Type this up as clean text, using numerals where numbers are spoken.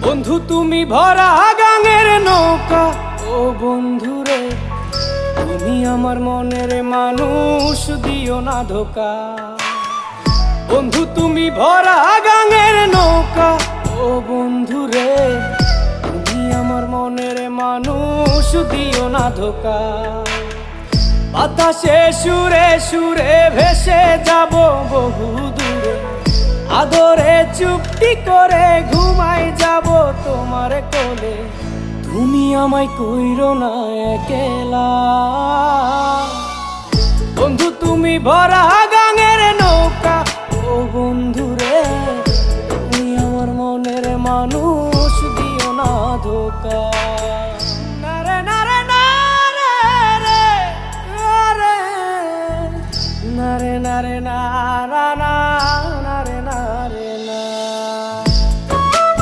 বন্ধু তুমি ভরা গাঙের নৌকা, ও বন্ধু রে তুমি আমার মনের মানুষ, দিও না ধোকা। বন্ধু তুমি ভরা গাঙের নৌকা, ও বন্ধু রে তুমি আমার মনের মানুষ, দিও না ধোকা। বাতাসে সুরে সুরে ভেসে যাব বহু দূরে, আদরে চুপটি করে ঘুমাই যাব তোমার কোলে। তুমি আমায় কইরো না একলা, বন্ধু তুমি ভরা গাঙের নৌকা, ও বন্ধু রে তুমি আমার মনের মানুষ, দিও না ধোকা। নারে নারে নারে রে নারে নারে নারে নারা নারে